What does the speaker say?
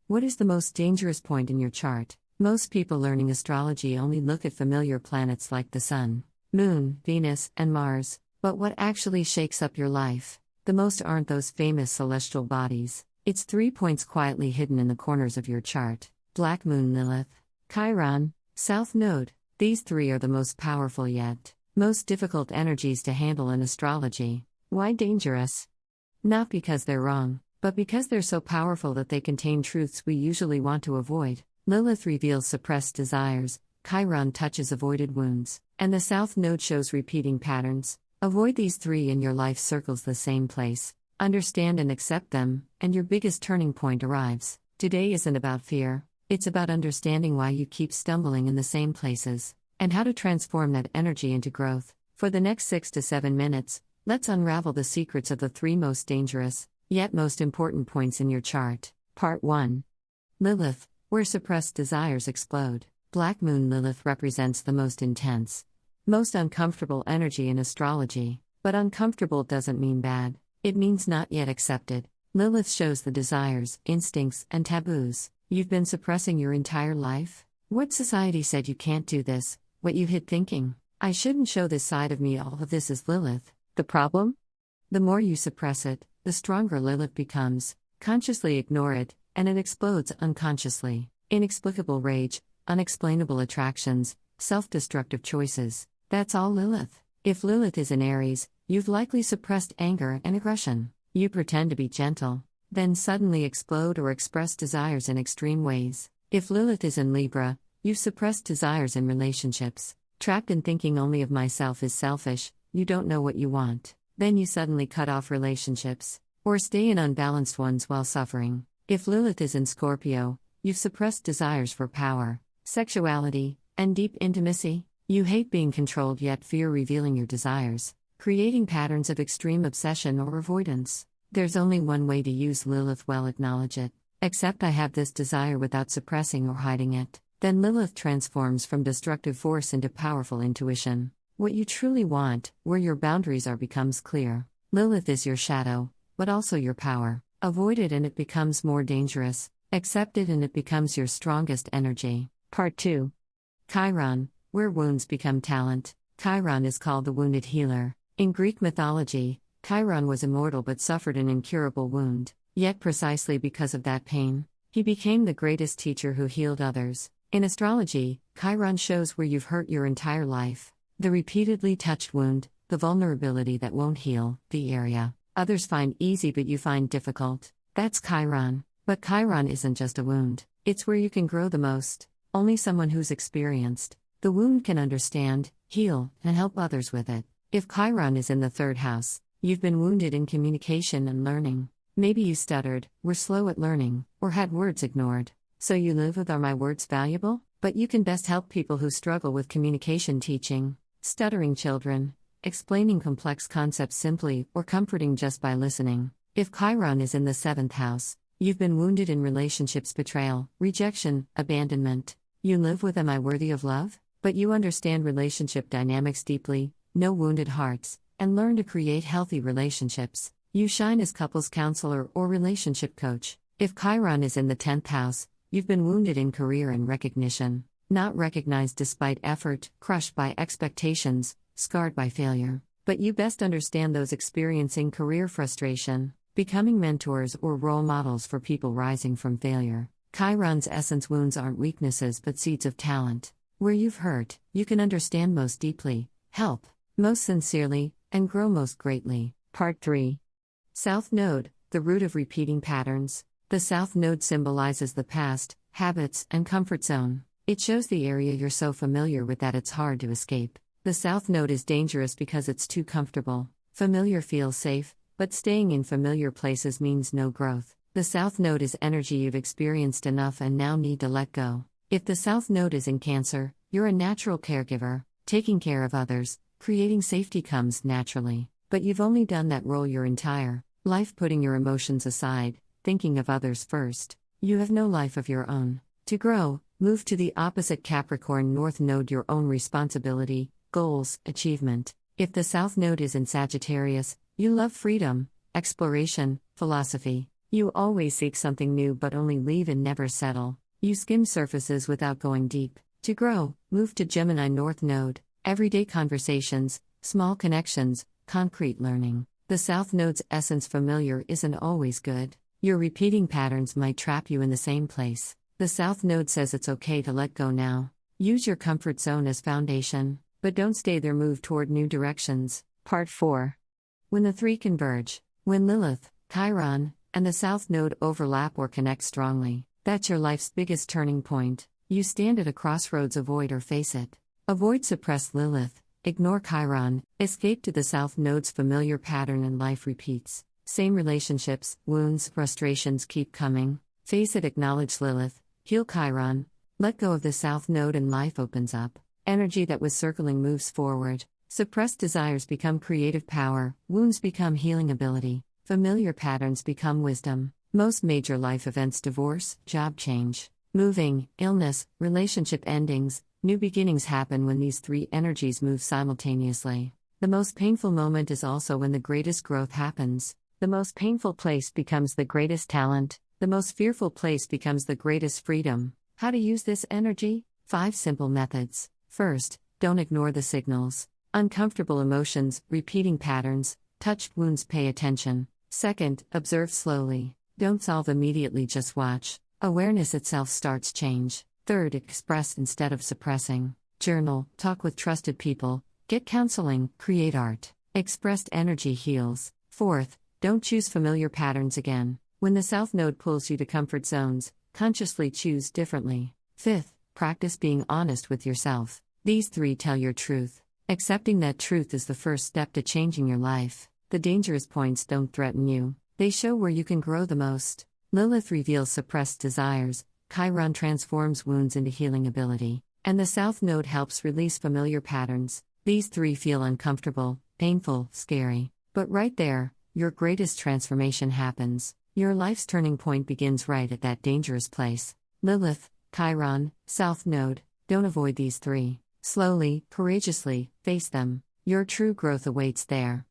What is the most dangerous point in your chart? Most people learning astrology only look at familiar planets like the Sun, Moon, Venus, and Mars. But what actually shakes up your life? The most aren't those famous celestial bodies. It's 3 points quietly hidden in the corners of your chart. Black Moon Lilith, Chiron, South Node. These 3 are the most powerful yet most difficult energies to handle in astrology. Why dangerous? Not because they're wrong, but because they're so powerful that they contain truths we usually want to avoid. Lilith reveals suppressed desires, Chiron touches avoided wounds, and the South Node shows repeating patterns. Avoid these 3 and your life circles the same place. Understand and accept them, and your biggest turning point arrives. Today isn't about fear, it's about understanding why you keep stumbling in the same places, and how to transform that energy into growth. For the next 6 to 7 minutes, let's unravel the secrets of the 3 most dangerous, yet most important points in your chart. Part 1. Lilith, where suppressed desires explode. Black Moon Lilith represents the most intense, most uncomfortable energy in astrology. But uncomfortable doesn't mean bad, it means not yet accepted. Lilith shows the desires, instincts, and taboos you've been suppressing your entire life. What society said you can't do this, what you hid thinking, I shouldn't show this side of me, all of this is Lilith. The problem? The more you suppress it, the stronger Lilith becomes. Consciously ignore it, and it explodes unconsciously. Inexplicable rage, unexplainable attractions, self-destructive choices. That's all Lilith. If Lilith is in Aries, you've likely suppressed anger and aggression. You pretend to be gentle, then suddenly explode or express desires in extreme ways. If Lilith is in Libra, you've suppressed desires in relationships. Trapped in thinking only of myself is selfish, you don't know what you want. Then you suddenly cut off relationships, or stay in unbalanced ones while suffering. If Lilith is in Scorpio, you've suppressed desires for power, sexuality, and deep intimacy. You hate being controlled yet fear revealing your desires, creating patterns of extreme obsession or avoidance. There's only one way to use Lilith well: acknowledge it. Accept I have this desire without suppressing or hiding it. Then Lilith transforms from destructive force into powerful intuition. What you truly want, where your boundaries are, becomes clear. Lilith is your shadow, but also your power. Avoid it and it becomes more dangerous. Accept it and it becomes your strongest energy. Part 2. Chiron, where wounds become talent. Chiron is called the wounded healer. In Greek mythology, Chiron was immortal but suffered an incurable wound. Yet precisely because of that pain, he became the greatest teacher who healed others. In astrology, Chiron shows where you've hurt your entire life. The repeatedly touched wound, the vulnerability that won't heal, the area others find easy but you find difficult. That's Chiron. But Chiron isn't just a wound, it's where you can grow the most. Only someone who's experienced the wound can understand, heal, and help others with it. If Chiron is in the 3rd house, you've been wounded in communication and learning. Maybe you stuttered, were slow at learning, or had words ignored. So you live with "Are my words valuable?" But you can best help people who struggle with communication, teaching stuttering children, explaining complex concepts simply, or comforting just by listening. If Chiron is in the 7th house, you've been wounded in relationships, betrayal, rejection, abandonment. You live with "Am I worthy of love?" But you understand relationship dynamics deeply, know wounded hearts, and learn to create healthy relationships. You shine as couples counselor or relationship coach. If Chiron is in the 10th house, you've been wounded in career and recognition. Not recognized despite effort, crushed by expectations, scarred by failure. But you best understand those experiencing career frustration, becoming mentors or role models for people rising from failure. Chiron's essence: wounds aren't weaknesses but seeds of talent. Where you've hurt, you can understand most deeply, help most sincerely, and grow most greatly. Part 3. South Node, the root of repeating patterns. The South Node symbolizes the past, habits, and comfort zone. It shows the area you're so familiar with that it's hard to escape. The South Node is dangerous because it's too comfortable. Familiar feels safe, but staying in familiar places means no growth. The South Node is energy you've experienced enough and now need to let go. If the South Node is in Cancer, you're a natural caregiver. Taking care of others, creating safety comes naturally. But you've only done that role your entire life, putting your emotions aside, thinking of others first. You have no life of your own. To grow, move to the opposite Capricorn North Node, your own responsibility, goals, achievement. If the South Node is in Sagittarius, you love freedom, exploration, philosophy. You always seek something new but only leave and never settle. You skim surfaces without going deep. To grow, move to Gemini North Node. Everyday conversations, small connections, concrete learning. The South Node's essence familiar isn't always good. Your repeating patterns might trap you in the same place. The South Node says it's okay to let go now. Use your comfort zone as foundation, but don't stay there. Move toward new directions. Part 4. When the three converge. When Lilith, Chiron, and the South Node overlap or connect strongly, that's your life's biggest turning point. You stand at a crossroads. Avoid or face it. Avoid suppress Lilith, ignore Chiron, escape to the South Node's familiar pattern and life repeats. Same relationships, wounds, frustrations keep coming. Face it. Acknowledge Lilith, heal Chiron. Let go of the South Node and life opens up. Energy that was circling moves forward. Suppressed desires become creative power, wounds become healing ability, familiar patterns become wisdom. Most major life events, divorce, job change, moving, illness, relationship endings, new beginnings happen when these three energies move simultaneously. The most painful moment is also when the greatest growth happens. The most painful place becomes the greatest talent. The most fearful place becomes the greatest freedom. How to use this energy? 5 simple methods. First, don't ignore the signals. Uncomfortable emotions, repeating patterns, touched wounds, pay attention. Second, observe slowly. Don't solve immediately, just watch. Awareness itself starts change. Third, express instead of suppressing. Journal, talk with trusted people, get counseling, create art. Expressed energy heals. Fourth, don't choose familiar patterns again. When the South Node pulls you to comfort zones, consciously choose differently. Fifth, practice being honest with yourself. These 3 tell your truth. Accepting that truth is the first step to changing your life. The dangerous points don't threaten you, they show where you can grow the most. Lilith reveals suppressed desires, Chiron transforms wounds into healing ability, and the South Node helps release familiar patterns. These 3 feel uncomfortable, painful, scary. But right there, your greatest transformation happens. Your life's turning point begins right at that dangerous place. Lilith, Chiron, South Node. Don't avoid these 3. Slowly, courageously, face them. Your true growth awaits there.